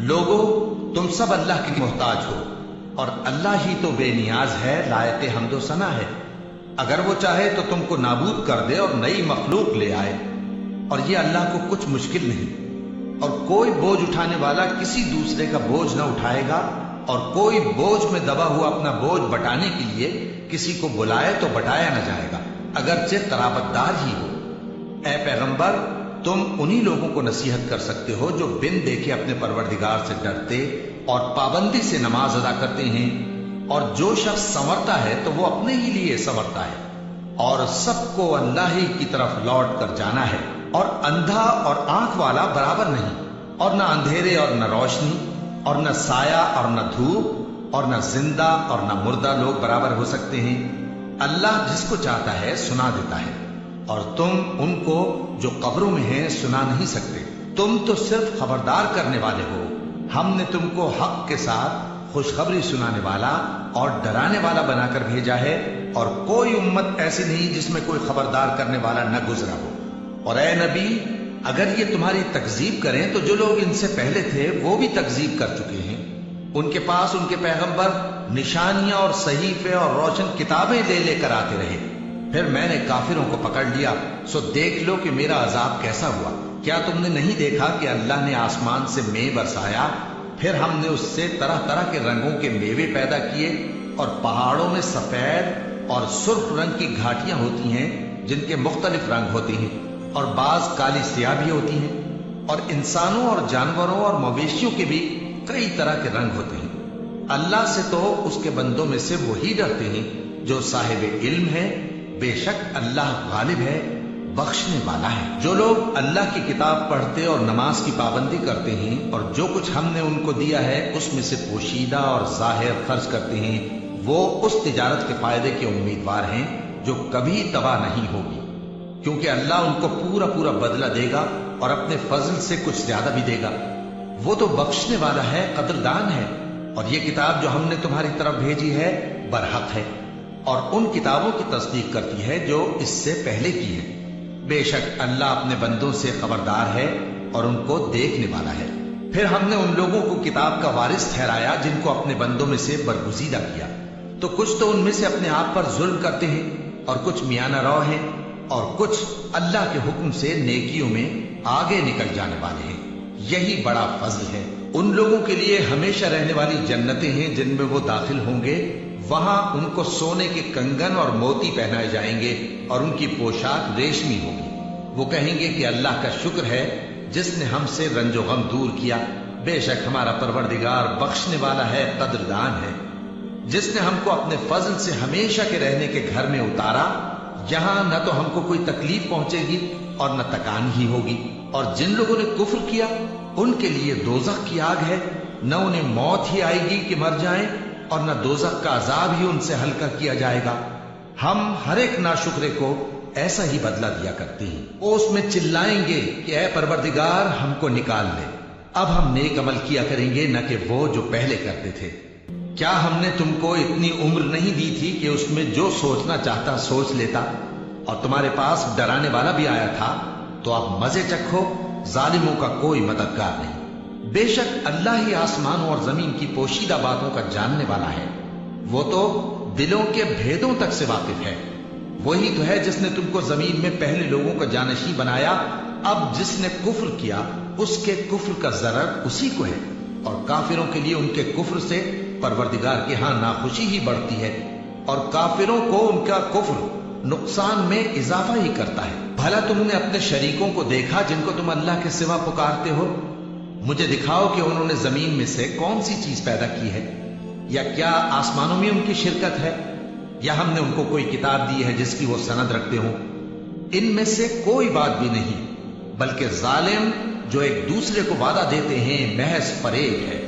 لوگو تم سب اللہ کے محتاج ہو اور اللہ ہی تو بے نیاز ہے، لائق حمد و ثنا ہے۔ اگر وہ چاہے تو تم کو نابود کر دے اور نئی مخلوق لے آئے، اور یہ اللہ کو کچھ مشکل نہیں۔ اور کوئی بوجھ اٹھانے والا کسی دوسرے کا بوجھ نہ اٹھائے گا، اور کوئی بوجھ میں دبا ہوا اپنا بوجھ بٹانے کے لیے کسی کو بلائے تو بٹایا نہ جائے گا، اگرچہ قرابت دار ہی ہو۔ اے پیغمبر، تم انہی لوگوں کو نصیحت کر سکتے ہو جو بن دیکھے اپنے پروردگار سے ڈرتے اور پابندی سے نماز ادا کرتے ہیں، اور جو شخص سنورتا ہے تو وہ اپنے ہی لیے سنورتا ہے، اور سب کو اللہ ہی کی طرف لوٹ کر جانا ہے۔ اور اندھا اور آنکھ والا برابر نہیں، اور نہ اندھیرے اور نہ روشنی، اور نہ سایہ اور نہ دھوپ، اور نہ زندہ اور نہ مردہ لوگ برابر ہو سکتے ہیں۔ اللہ جس کو چاہتا ہے سنا دیتا ہے، اور تم ان کو جو قبروں میں ہیں سنا نہیں سکتے۔ تم تو صرف خبردار کرنے والے ہو، ہم نے تم کو حق کے ساتھ خوشخبری سنانے والا اور ڈرانے والا بنا کر بھیجا ہے، اور کوئی امت ایسی نہیں جس میں کوئی خبردار کرنے والا نہ گزرا ہو۔ اور اے نبی، اگر یہ تمہاری تکذیب کریں تو جو لوگ ان سے پہلے تھے وہ بھی تکذیب کر چکے ہیں۔ ان کے پاس ان کے پیغمبر نشانیاں اور صحیفے اور روشن کتابیں لے لے کر آتے رہے، پھر میں نے کافروں کو پکڑ لیا، سو دیکھ لو کہ میرا عذاب کیسا ہوا۔ کیا تم نے نہیں دیکھا کہ اللہ نے آسمان سے مے برسایا، پھر ہم نے اس سے طرح طرح کے رنگوں کے میوے پیدا کیے، اور پہاڑوں میں سفید اور سرخ رنگ کی گھاٹیاں ہوتی ہیں جن کے مختلف رنگ ہوتے ہیں، اور بعض کالی سیاہ بھی ہوتی ہیں، اور انسانوں اور جانوروں اور مویشیوں کے بھی کئی طرح کے رنگ ہوتے ہیں۔ اللہ سے تو اس کے بندوں میں سے وہی ڈرتے ہیں جو صاحب علم ہے، بے شک اللہ غالب ہے، بخشنے والا ہے۔ جو لوگ اللہ کی کتاب پڑھتے اور نماز کی پابندی کرتے ہیں، اور جو کچھ ہم نے ان کو دیا ہے اس میں سے پوشیدہ اور ظاہر خرچ کرتے ہیں، وہ اس تجارت کے فائدے کے امیدوار ہیں جو کبھی تباہ نہیں ہوگی، کیونکہ اللہ ان کو پورا پورا بدلہ دے گا اور اپنے فضل سے کچھ زیادہ بھی دے گا۔ وہ تو بخشنے والا ہے، قدردان ہے۔ اور یہ کتاب جو ہم نے تمہاری طرف بھیجی ہے برحق ہے، اور ان کتابوں کی تصدیق کرتی ہے جو اس سے پہلے کی ہے۔ بے شک اللہ اپنے بندوں سے خبردار ہے اور ان کو دیکھنے والا ہے۔ پھر ہم نے ان لوگوں کو کتاب کا وارث ٹھہرایا جن کو اپنے بندوں میں سے برگزیدہ کیا، تو کچھ تو ان میں سے اپنے آپ پر ظلم کرتے ہیں، اور کچھ میانہ رو ہیں، اور کچھ اللہ کے حکم سے نیکیوں میں آگے نکل جانے والے ہیں۔ یہی بڑا فضل ہے۔ ان لوگوں کے لیے ہمیشہ رہنے والی جنتیں ہیں جن میں وہ داخل ہوں گے، وہاں ان کو سونے کے کنگن اور موتی پہنائے جائیں گے، اور ان کی پوشاک ریشمی ہوگی۔ وہ کہیں گے کہ اللہ کا شکر ہے جس نے ہم سے رنج و غم دور کیا، بے شک ہمارا پروردگار بخشنے والا ہے، قدردان ہے۔ جس نے ہم کو اپنے فضل سے ہمیشہ کے رہنے کے گھر میں اتارا، یہاں نہ تو ہم کو کوئی تکلیف پہنچے گی اور نہ تکان ہی ہوگی۔ اور جن لوگوں نے کفر کیا ان کے لیے دوزخ کی آگ ہے، نہ انہیں موت ہی آئے گی کہ مر جائیں، اور نہ دوزخ کا عذاب ہی ان سے ہلکا کیا جائے گا۔ ہم ہر ایک ناشکرے کو ایسا ہی بدلہ دیا کرتے ہیں۔ وہ اس میں چلائیں گے کہ اے پروردگار ہم کو نکال لے، اب ہم نیک عمل کیا کریں گے نہ کہ وہ جو پہلے کرتے تھے۔ کیا ہم نے تم کو اتنی عمر نہیں دی تھی کہ اس میں جو سوچنا چاہتا سوچ لیتا، اور تمہارے پاس ڈرانے والا بھی آیا تھا، تو اب مزے چکھو، ظالموں کا کوئی مددگار نہیں۔ بے شک اللہ ہی آسمانوں اور زمین کی پوشیدہ باتوں کا جاننے والا ہے، وہ تو دلوں کے بھیدوں تک سے واقف ہے۔ وہی تو ہے جس نے تم کو زمین میں پہلے لوگوں کا جانشین بنایا، اب جس نے کفر کیا اس کے کفر کا ضرر اسی کو ہے، اور کافروں کے لیے ان کے کفر سے پروردگار کے ہاں ناخوشی ہی بڑھتی ہے، اور کافروں کو ان کا کفر نقصان میں اضافہ ہی کرتا ہے۔ بھلا تم نے اپنے شریکوں کو دیکھا جن کو تم اللہ کے سوا پکارتے ہو؟ مجھے دکھاؤ کہ انہوں نے زمین میں سے کون سی چیز پیدا کی ہے، یا کیا آسمانوں میں ان کی شرکت ہے، یا ہم نے ان کو کوئی کتاب دی ہے جس کی وہ سند رکھتے ہوں؟ ان میں سے کوئی بات بھی نہیں، بلکہ ظالم جو ایک دوسرے کو وعدہ دیتے ہیں محض فریب ہے۔